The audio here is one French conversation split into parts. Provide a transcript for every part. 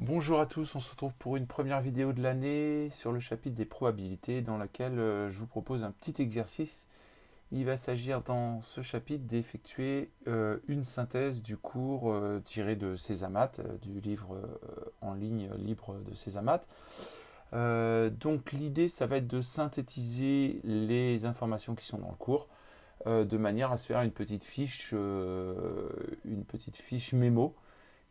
Bonjour à tous, on se retrouve pour une première vidéo de l'année sur le chapitre des probabilités dans laquelle je vous propose un petit exercice. Il va s'agir dans ce chapitre d'effectuer une synthèse du cours tiré de Césamat, du livre en ligne libre de Césamat. Donc l'idée, ça va être de synthétiser les informations qui sont dans le cours de manière à se faire une petite fiche mémo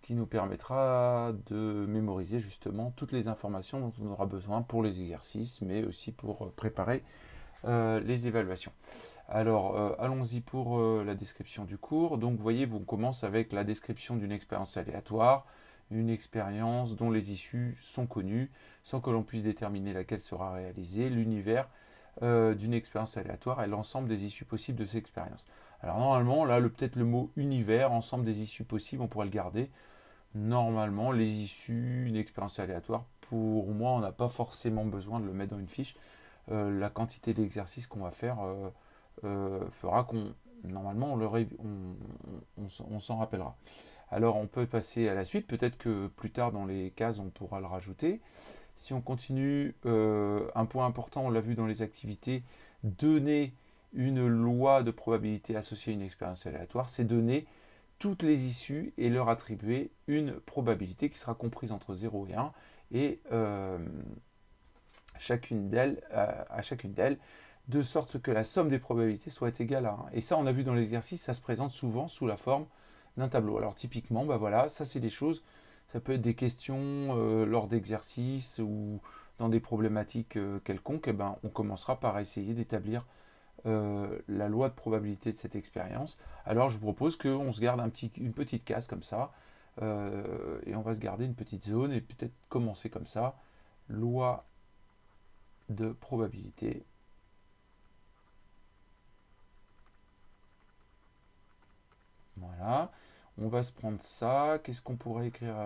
qui nous permettra de mémoriser justement toutes les informations dont on aura besoin pour les exercices, mais aussi pour préparer les évaluations. Alors, allons-y pour la description du cours. Donc, vous voyez, on commence avec la description d'une expérience aléatoire, une expérience dont les issues sont connues, sans que l'on puisse déterminer laquelle sera réalisée, l'univers d'une expérience aléatoire et l'ensemble des issues possibles de cette expérience. Alors, normalement, là, peut-être le mot univers, ensemble des issues possibles, on pourrait le garder. Normalement, les issues, une expérience aléatoire, pour moi, on n'a pas forcément besoin de le mettre dans une fiche. La quantité d'exercices qu'on va faire fera qu'on, normalement, on s'en rappellera. Alors, on peut passer à la suite. Peut-être que plus tard, dans les cases, on pourra le rajouter. Si on continue, un point important, on l'a vu dans les activités, donner une loi de probabilité associée à une expérience aléatoire, c'est donner toutes les issues et leur attribuer une probabilité qui sera comprise entre 0 et 1 et à chacune d'elles, de sorte que la somme des probabilités soit égale à 1. Et ça, on a vu dans l'exercice, ça se présente souvent sous la forme d'un tableau. Alors typiquement, bah voilà, ça c'est des choses, ça peut être des questions lors d'exercices ou dans des problématiques quelconques, et ben, on commencera par essayer d'établir la loi de probabilité de cette expérience. Alors je vous propose qu'on se garde une petite case comme ça, et on va se garder une petite zone et peut-être commencer comme ça. Loi de probabilité. Voilà. On va se prendre ça. Qu'est-ce qu'on pourrait écrire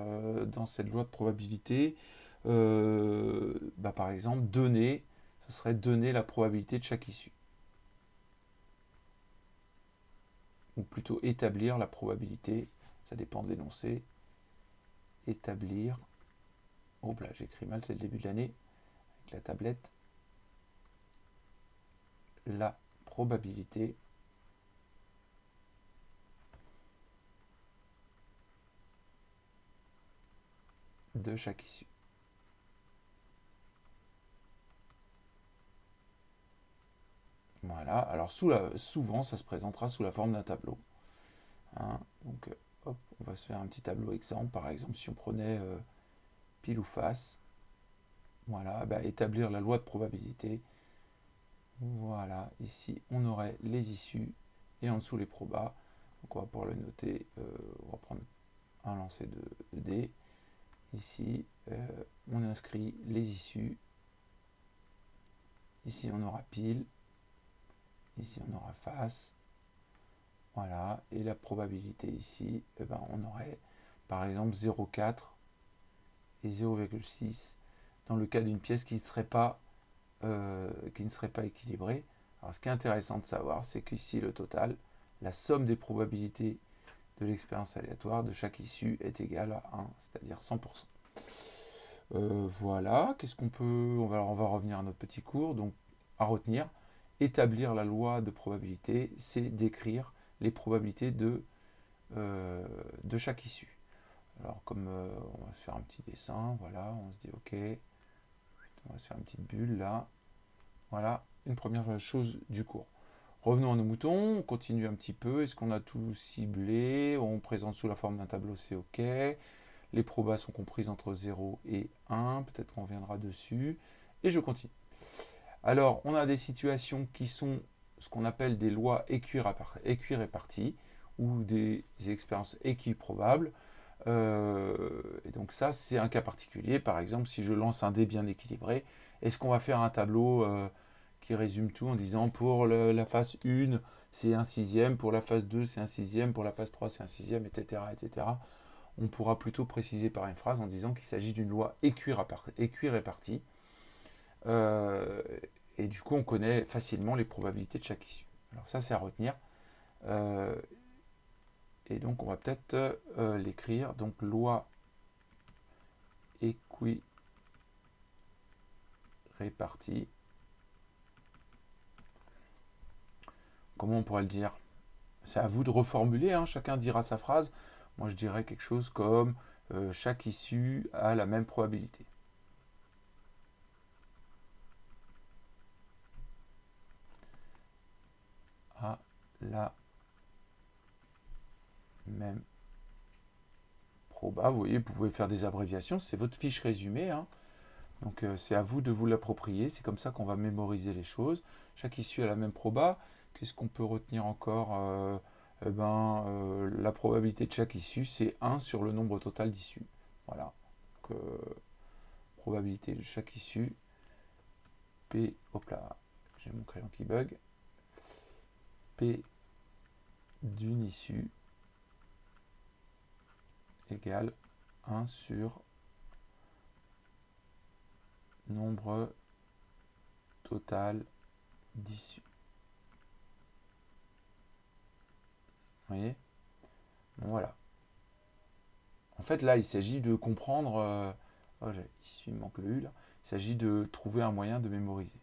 dans cette loi de probabilité? Bah, par exemple, donner, ce serait donner la probabilité de chaque issue. Ou plutôt établir la probabilité, ça dépend de l'énoncé. Établir. Oh là, j'écris mal, c'est le début de l'année. Avec la tablette. La probabilité de chaque issue. Voilà, alors souvent ça se présentera sous la forme d'un tableau. Hein. Donc hop, on va se faire un petit tableau exemple. Par exemple, si on prenait pile ou face, voilà, bah, établir la loi de probabilité. Voilà, ici on aurait les issues et en dessous les probas. Donc on va pouvoir le noter, on va prendre un lancer de dés. Ici, on inscrit les issues. Ici on aura pile. Ici on aura face. Voilà, et la probabilité ici, eh ben, on aurait par exemple 0,4 et 0,6 dans le cas d'une pièce qui ne serait pas équilibrée. Alors ce qui est intéressant de savoir, c'est qu'ici le total, la somme des probabilités de l'expérience aléatoire de chaque issue est égale à 1, c'est-à-dire 100%. Voilà, qu'est-ce qu'on peut... on va revenir à notre petit cours, donc à retenir. Établir la loi de probabilité, c'est décrire les probabilités de chaque issue. Alors comme on va se faire un petit dessin, voilà, on se dit ok, on va se faire une petite bulle là. Voilà, une première chose du cours. Revenons à nos moutons, on continue un petit peu. Est-ce qu'on a tout ciblé? On présente sous la forme d'un tableau, c'est ok. Les probas sont comprises entre 0 et 1, peut-être qu'on reviendra dessus. Et je continue. Alors, on a des situations qui sont ce qu'on appelle des lois équiréparties ou des expériences équiprobables. Et donc ça, c'est un cas particulier. Par exemple, si je lance un dé bien équilibré, est-ce qu'on va faire un tableau qui résume tout en disant pour la phase 1, c'est un sixième, pour la phase 2, c'est un sixième, pour la phase 3, c'est un sixième, etc., etc. On pourra plutôt préciser par une phrase en disant qu'il s'agit d'une loi équirépartie. Euh, et du coup, on connaît facilement les probabilités de chaque issue. Alors ça, c'est à retenir. Euh, et donc, on va peut-être l'écrire. Donc, loi équirépartie. Comment on pourrait le dire? C'est à vous de reformuler, hein, chacun dira sa phrase. Moi je dirais quelque chose comme chaque issue a la même probabilité. A la même proba. Vous voyez, vous pouvez faire des abréviations, c'est votre fiche résumée, hein. Donc c'est à vous de vous l'approprier, c'est comme ça qu'on va mémoriser les choses. Chaque issue a la même proba. Qu'est-ce qu'on peut retenir encore? La probabilité de chaque issue, c'est 1 sur le nombre total d'issues. Voilà. Donc, probabilité de chaque issue, P, hop là, j'ai mon crayon qui bug, P d'une issue égale 1 sur nombre total d'issues. Vous voyez? Bon, voilà. En fait, là, il s'agit de comprendre... ici, il me manque le U, là. Il s'agit de trouver un moyen de mémoriser.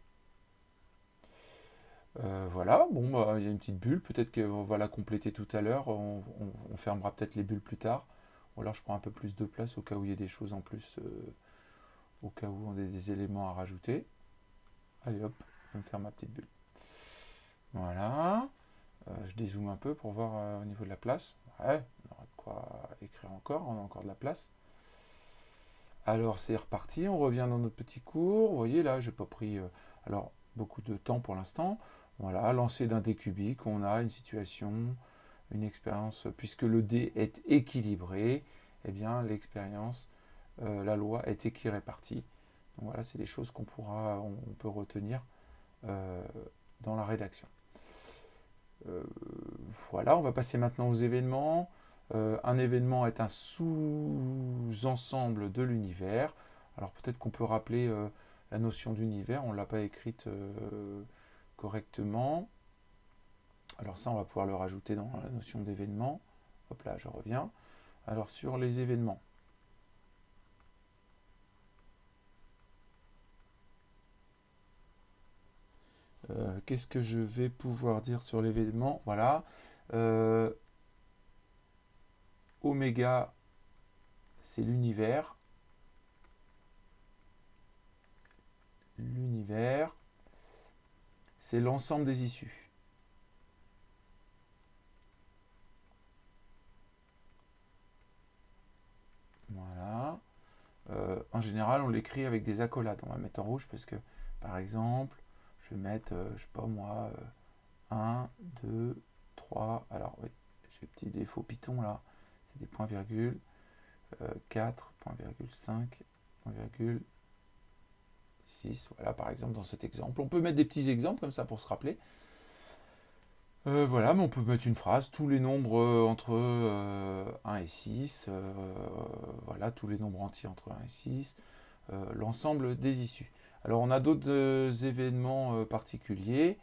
Voilà, bon, bah, il y a une petite bulle. Peut-être qu'on va la compléter tout à l'heure. On fermera peut-être les bulles plus tard. Ou alors, je prends un peu plus de place au cas où il y a des choses en plus, au cas où on a des éléments à rajouter. Allez, hop, je vais me faire ma petite bulle. Voilà. Je dézoome un peu pour voir au niveau de la place. Ouais, on aura de quoi écrire encore, on a encore de la place. Alors c'est reparti, on revient dans notre petit cours. Vous voyez là, j'ai pas pris beaucoup de temps pour l'instant. Voilà, lancer d'un dé cubique, on a une situation, une expérience, puisque le dé est équilibré, eh bien l'expérience, la loi est équirépartie. Donc voilà, c'est des choses qu'on peut retenir dans la rédaction. Voilà, on va passer maintenant aux événements. Un événement est un sous-ensemble de l'univers. Alors peut-être qu'on peut rappeler la notion d'univers, on ne l'a pas écrite correctement. Alors ça, on va pouvoir le rajouter dans la notion d'événement. Hop là, je reviens. Alors sur les événements. Qu'est-ce que je vais pouvoir dire sur l'événement? Voilà. Oméga, c'est l'univers. L'univers, c'est l'ensemble des issues. Voilà. En général, on l'écrit avec des accolades. On va mettre en rouge parce que, par exemple, je vais mettre, je sais pas moi, 1, 2, 3. Alors, oui, j'ai petit défaut Python là. C'est des points-virgules. 4, point-virgule 5, point-virgule 6. Voilà, par exemple, dans cet exemple. On peut mettre des petits exemples comme ça pour se rappeler. Voilà, mais on peut mettre une phrase, tous les nombres entre 1 et 6, voilà, tous les nombres entiers entre 1 et 6, l'ensemble des issues. Alors on a d'autres événements particuliers.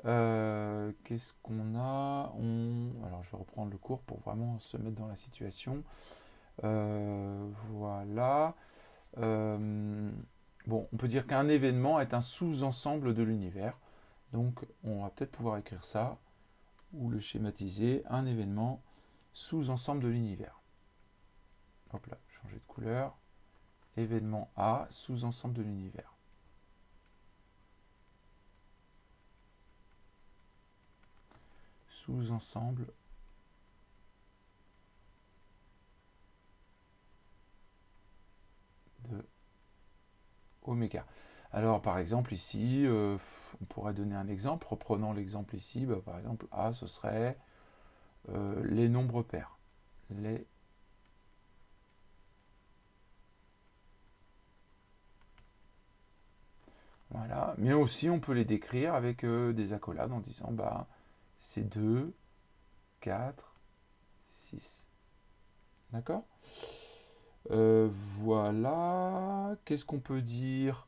Qu'est-ce qu'on a? Alors je vais reprendre le cours pour vraiment se mettre dans la situation. Voilà. Bon, on peut dire qu'un événement est un sous-ensemble de l'univers. Donc on va peut-être pouvoir écrire ça ou le schématiser, un événement sous-ensemble de l'univers. Hop là, changer de couleur. Événement A, sous-ensemble de l'univers. Sous-ensemble de oméga. Alors par exemple ici, on pourrait donner un exemple. Reprenons l'exemple ici, par exemple A, ce serait les nombres pairs. Les Voilà. Mais aussi, on peut les décrire avec des accolades en disant c'est 2, 4, 6. D'accord? Voilà. Qu'est-ce qu'on peut dire?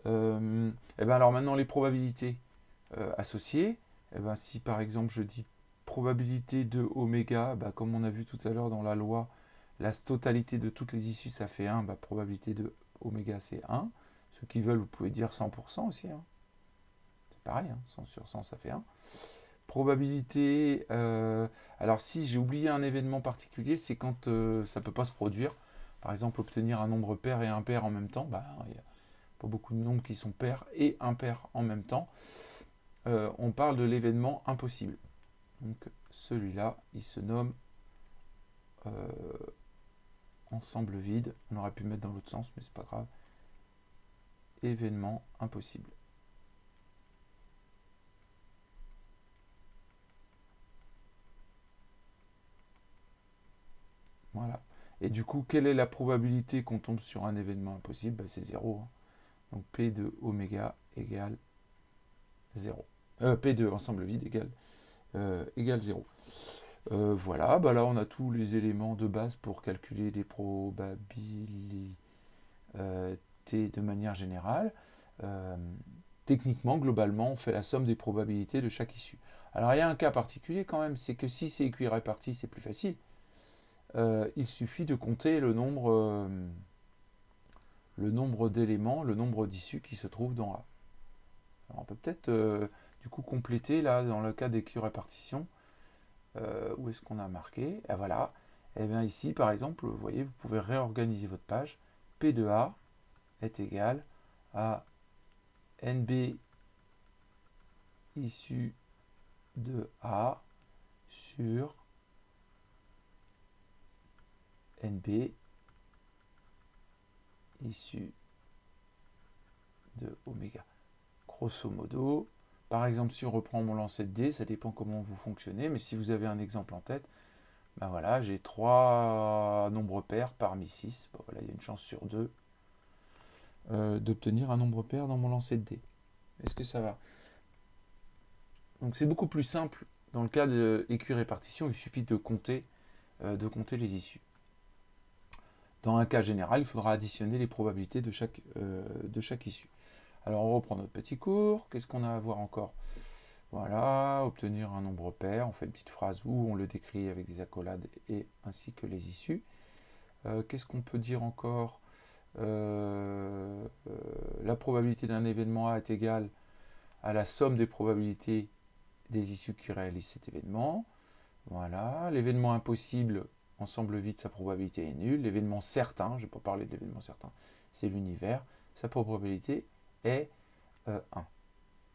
Alors maintenant, les probabilités associées. Si par exemple je dis probabilité de oméga, comme on a vu tout à l'heure dans la loi, la totalité de toutes les issues, ça fait 1, bah, probabilité de oméga, c'est 1. Ceux qui veulent, vous pouvez dire 100% aussi. Hein. C'est pareil, hein, 100 sur 100, ça fait 1. Probabilité, alors si j'ai oublié un événement particulier, c'est quand ça ne peut pas se produire. Par exemple, obtenir un nombre pair et impair en même temps, bah, il n'y a pas beaucoup de nombres qui sont pairs et impairs en même temps. On parle de l'événement impossible. Donc celui-là, il se nomme ensemble vide. On aurait pu le mettre dans l'autre sens, mais c'est pas grave. Événement impossible. Voilà. Et du coup, quelle est la probabilité qu'on tombe sur un événement impossible? Bah, c'est 0. Hein. Donc P de oméga égale 0. P de ensemble vide égale 0. Voilà, bah là on a tous les éléments de base pour calculer les probabilités de manière générale. Techniquement, globalement, on fait la somme des probabilités de chaque issue. Alors il y a un cas particulier quand même, c'est que si c'est équiréparti, c'est plus facile. Il suffit de compter le nombre d'éléments, le nombre d'issues qui se trouvent dans A. Alors on peut peut-être du coup compléter là dans le cas d'équirépartition. Où est-ce qu'on a marqué? Et voilà. Et bien ici par exemple, vous voyez, vous pouvez réorganiser votre page. P de A est égal à NB issu de A sur NB issu de oméga. Grosso modo, par exemple, si on reprend mon lancer de dés, ça dépend comment vous fonctionnez, mais si vous avez un exemple en tête, ben voilà, j'ai 3 nombres pairs parmi 6. Bon, voilà, il y a une chance sur 2 d'obtenir un nombre pair dans mon lancer de dés. Est-ce que ça va? Donc c'est beaucoup plus simple dans le cas de équirépartition, il suffit de compter les issues. Dans un cas général, il faudra additionner les probabilités de chaque issue. Alors on reprend notre petit cours. Qu'est-ce qu'on a à voir encore? Voilà, obtenir un nombre pair. On fait une petite phrase où on le décrit avec des accolades et ainsi que les issues. Qu'est-ce qu'on peut dire encore? La probabilité d'un événement A est égale à la somme des probabilités des issues qui réalisent cet événement. Voilà, l'événement impossible, ensemble vide, sa probabilité est nulle. L'événement certain, je ne vais pas parler de l'événement certain, c'est l'univers, sa probabilité est 1.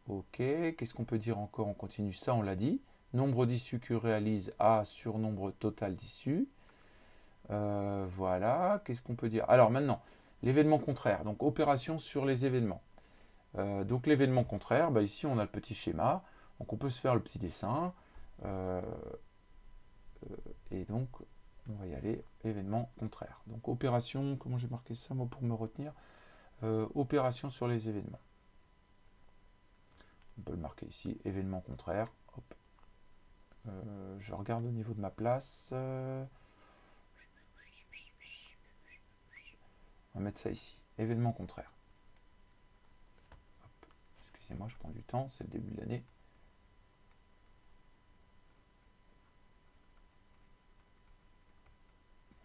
Ok, qu'est-ce qu'on peut dire encore? On continue, ça on l'a dit. Nombre d'issues que réalise A sur nombre total d'issues. Voilà, qu'est-ce qu'on peut dire? Alors maintenant, l'événement contraire, donc opération sur les événements. Donc l'événement contraire, bah ici on a le petit schéma, donc on peut se faire le petit dessin. Et donc on va y aller, événement contraire. Donc opération, comment j'ai marqué ça moi pour me retenir? Opération sur les événements. On peut le marquer ici, événement contraire. Hop. Je regarde au niveau de ma place. On va mettre ça ici, événement contraire. Hop. Excusez-moi, je prends du temps, c'est le début de l'année.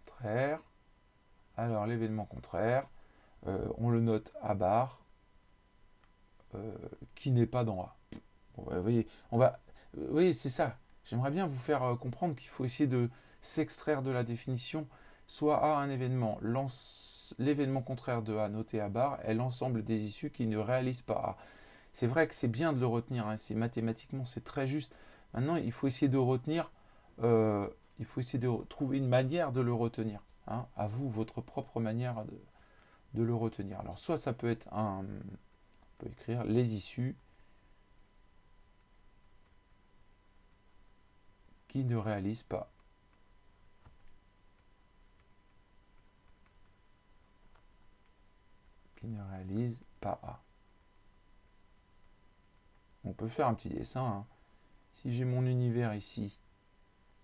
Contraire. Alors l'événement contraire, on le note à barre, qui n'est pas dans A. Bon, vous voyez, oui, c'est ça. J'aimerais bien vous faire comprendre qu'il faut essayer de s'extraire de la définition. Soit A un événement, l'événement contraire de A noté à barre est l'ensemble des issues qui ne réalisent pas A. C'est vrai que c'est bien de le retenir, hein, c'est mathématiquement, c'est très juste. Maintenant, il faut essayer de retenir, il faut essayer de trouver une manière de le retenir. Hein, à vous, votre propre manière de le retenir. Alors, soit ça peut être on peut écrire les issues qui ne réalisent pas. Qui ne réalisent pas A. On peut faire un petit dessin. Hein. Si j'ai mon univers ici,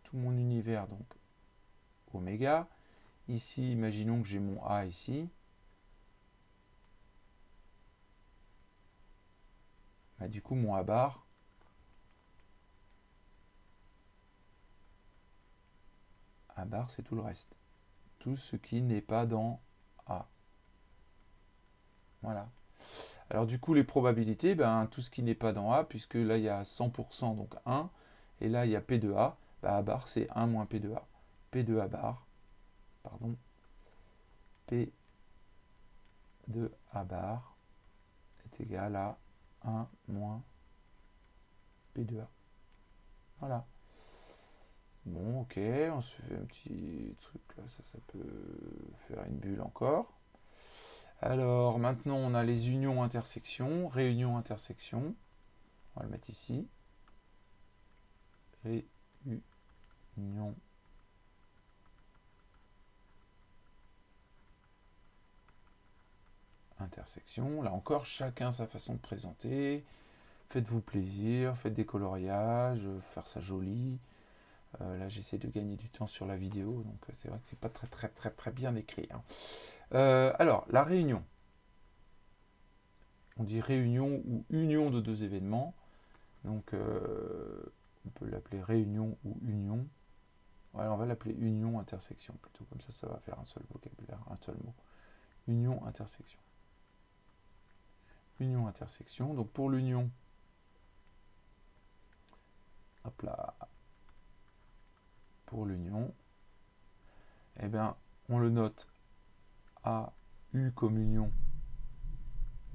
tout mon univers, donc oméga. Ici, imaginons que j'ai mon A ici. Bah, du coup, mon A bar, c'est tout le reste. tout ce qui n'est pas dans A. Voilà. Alors du coup, les probabilités, ben, tout ce qui n'est pas dans A, puisque là, il y a 100%, donc 1, et là, il y a P de A, ben, A bar, c'est 1 moins P de A. P de A bar, pardon, P de A bar est égal à 1 moins P de A. Voilà. Bon, ok, on se fait un petit truc là, ça peut faire une bulle encore. Alors, maintenant, on a les unions intersections, réunions intersections. On va le mettre ici. Réunion intersection. Là encore, chacun sa façon de présenter. Faites-vous plaisir, faites des coloriages, faire ça joli. Là, j'essaie de gagner du temps sur la vidéo, donc c'est vrai que c'est pas très bien écrit. Hein. Alors, la réunion. On dit réunion ou union de deux événements. Donc, on peut l'appeler réunion ou union. Voilà, on va l'appeler union intersection plutôt. Comme ça va faire un seul vocabulaire, un seul mot. Union intersection. Union intersection. Donc, pour l'union, hop là, pour l'union, eh bien, on le note A, U comme union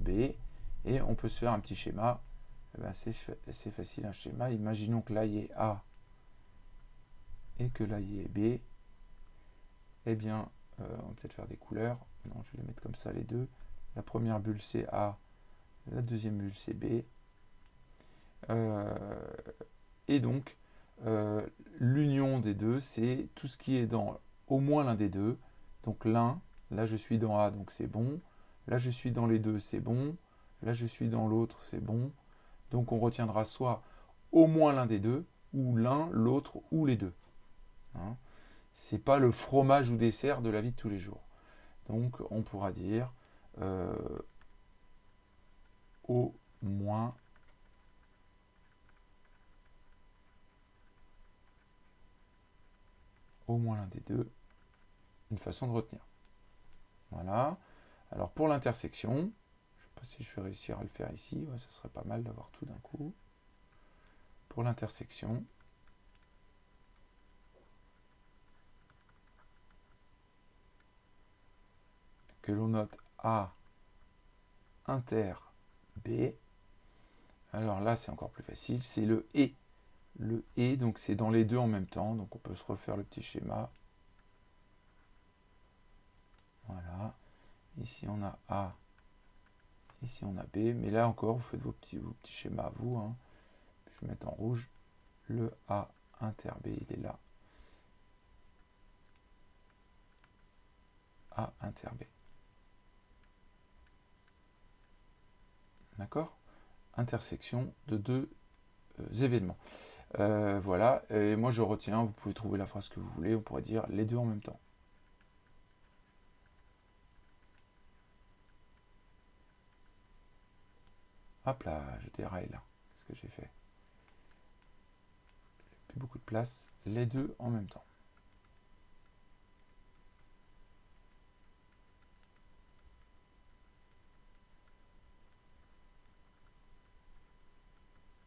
B, et on peut se faire un petit schéma. Eh bien, c'est facile un schéma. Imaginons que là il y ait A et que là il y ait B. Eh bien, on va peut-être faire des couleurs. Non, je vais les mettre comme ça les deux. La première bulle c'est A, la deuxième bulle c'est B. Et donc, l'union des deux, c'est tout ce qui est dans au moins l'un des deux. Donc l'un, là je suis dans A, donc c'est bon. Là je suis dans les deux, c'est bon. Là je suis dans l'autre, c'est bon. Donc on retiendra soit au moins l'un des deux, ou l'un, l'autre, ou les deux. Hein, c'est pas le fromage ou dessert de la vie de tous les jours. Donc on pourra dire au moins l'un des deux, une façon de retenir. Voilà. Alors pour l'intersection, je ne sais pas si je vais réussir à le faire ici, ouais, ce serait pas mal d'avoir tout d'un coup. Pour l'intersection, que l'on note A inter B. Alors là, c'est encore plus facile, c'est le et. Le et, donc c'est dans les deux en même temps, donc on peut se refaire le petit schéma. Voilà. Ici on a A, ici on a B, mais là encore, vous faites vos petits schémas à vous. Hein. Je vais mettre en rouge. Le A inter B, il est là. A inter B. D'accord? Intersection de deux événements. Voilà, et moi je retiens, vous pouvez trouver la phrase que vous voulez, on pourrait dire les deux en même temps. Hop là, je déraille là. Qu'est-ce que j'ai fait? Plus beaucoup de place, les deux en même temps.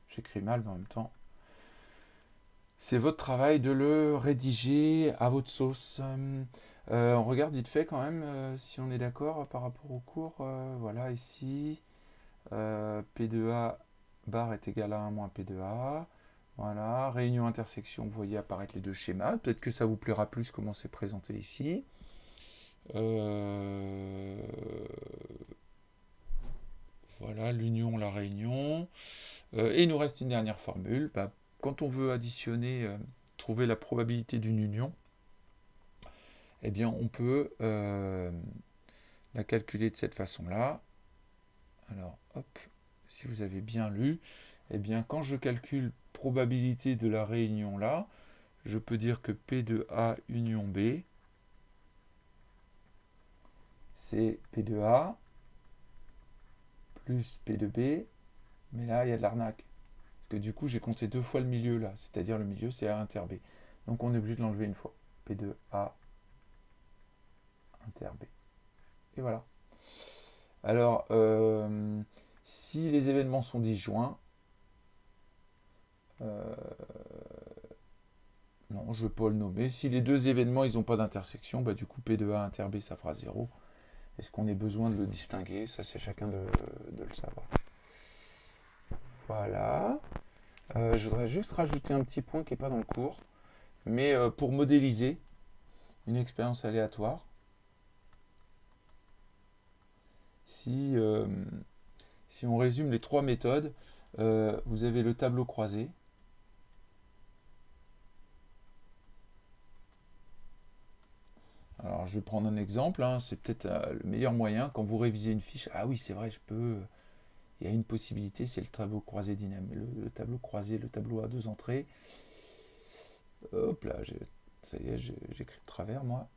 J'écris mal, mais en même temps, c'est votre travail de le rédiger à votre sauce. On regarde vite fait quand même si on est d'accord par rapport au cours. Voilà, ici, P de A bar est égal à 1 moins P de A. Voilà, réunion intersection, vous voyez apparaître les deux schémas. Peut-être que ça vous plaira plus comment c'est présenté ici. Voilà, l'union, la réunion. Et il nous reste une dernière formule. Bah, quand on veut additionner, trouver la probabilité d'une union, eh bien on peut la calculer de cette façon-là. Alors, hop, si vous avez bien lu, eh bien quand je calcule probabilité de la réunion là, je peux dire que P de A union B, c'est P de A plus P de B, mais là il y a de l'arnaque. Parce que du coup j'ai compté deux fois le milieu là, c'est-à-dire le milieu c'est A inter B. Donc on est obligé de l'enlever une fois. P de A inter B. Et voilà. Alors, si les événements sont disjoints, non, je ne vais pas le nommer. Si les deux événements, ils n'ont pas d'intersection, bah, du coup, P de A inter B, ça fera 0. Est-ce qu'on ait besoin de le distinguer? Ça, c'est chacun de le savoir. Voilà. Je voudrais juste rajouter un petit point qui n'est pas dans le cours. Mais pour modéliser une expérience aléatoire, si on résume les trois méthodes, vous avez le tableau croisé. Alors, je vais prendre un exemple, hein, c'est peut-être le meilleur moyen. Quand vous révisez une fiche, ah oui, c'est vrai, il y a une possibilité, c'est le tableau croisé dynamique. Le tableau croisé, le tableau à deux entrées. Hop là, ça y est, j'écris de travers, moi.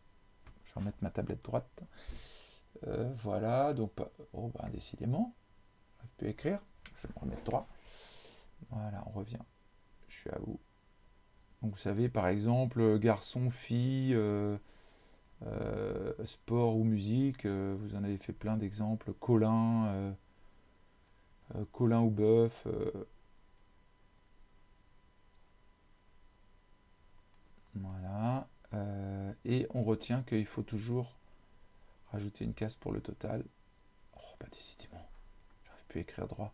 Je vais remettre ma tablette droite. Voilà, donc, oh, bah, décidément, je peux écrire. Je vais me remettre droit. Voilà, on revient. Je suis à où? Donc, vous savez, par exemple, garçon, fille, sport ou musique, vous en avez fait plein d'exemples. Colin, Colin ou bœuf. Voilà. Et on retient qu'il faut toujours rajouter une case pour le total. Oh, bah décidément, j'arrive plus à écrire droit.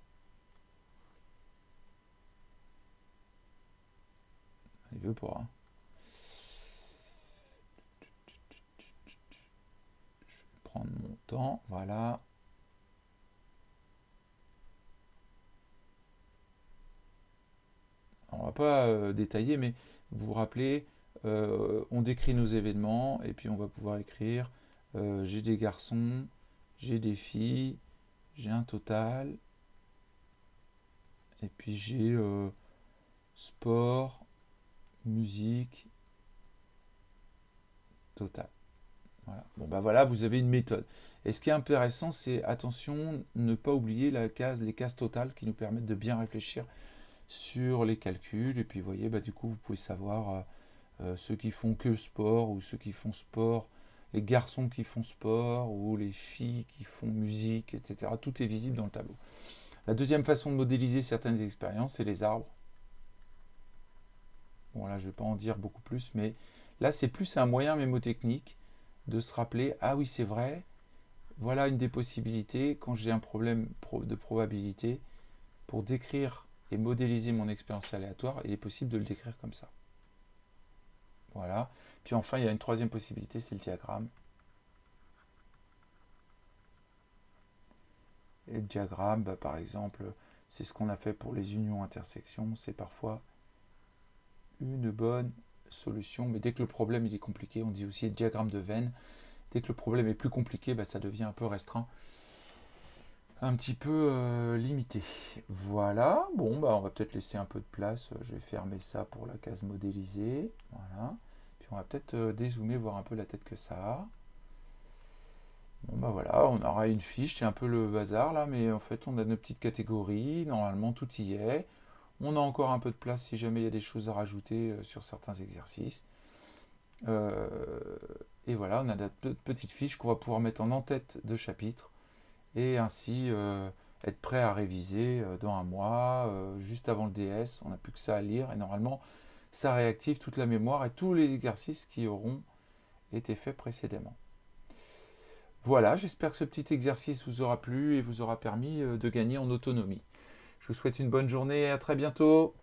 Il veut pas. Hein. Je vais prendre mon temps. Voilà. Alors, on va pas détailler, mais vous vous rappelez, on décrit nos événements et puis on va pouvoir écrire j'ai des garçons, j'ai des filles, j'ai un total, et puis j'ai sport, musique, total. Voilà. Bon bah voilà, vous avez une méthode. Et ce qui est intéressant, c'est attention, ne pas oublier les cases totales qui nous permettent de bien réfléchir sur les calculs. Et puis vous voyez, bah, du coup, vous pouvez savoir ceux qui font que sport ou ceux qui font sport, les garçons qui font sport ou les filles qui font musique, etc. Tout est visible dans le tableau. La deuxième façon de modéliser certaines expériences, c'est les arbres. Bon là, je ne vais pas en dire beaucoup plus, mais là, c'est plus un moyen mémotechnique de se rappeler, ah oui, c'est vrai, voilà une des possibilités, quand j'ai un problème de probabilité, pour décrire et modéliser mon expérience aléatoire, il est possible de le décrire comme ça. Voilà. Puis enfin, il y a une troisième possibilité, c'est le diagramme. Et le diagramme, bah, par exemple, c'est ce qu'on a fait pour les unions-intersections. C'est parfois une bonne solution. Mais dès que le problème il est compliqué, on dit aussi diagramme de Venn. Dès que le problème est plus compliqué, bah, ça devient un peu restreint. Un petit peu limité. Voilà. Bon, bah, on va peut-être laisser un peu de place. Je vais fermer ça pour la case modélisée. Voilà. Puis on va peut-être dézoomer, voir un peu la tête que ça a. Bon bah voilà, on aura une fiche, c'est un peu le bazar là, mais en fait on a nos petites catégories, normalement tout y est. On a encore un peu de place si jamais il y a des choses à rajouter sur certains exercices. Euh, et voilà, on a notre petite fiche qu'on va pouvoir mettre en en-tête de chapitre et ainsi être prêt à réviser dans un mois, juste avant le DS. On n'a plus que ça à lire et normalement ça réactive toute la mémoire et tous les exercices qui auront été faits précédemment. Voilà, j'espère que ce petit exercice vous aura plu et vous aura permis de gagner en autonomie. Je vous souhaite une bonne journée et à très bientôt.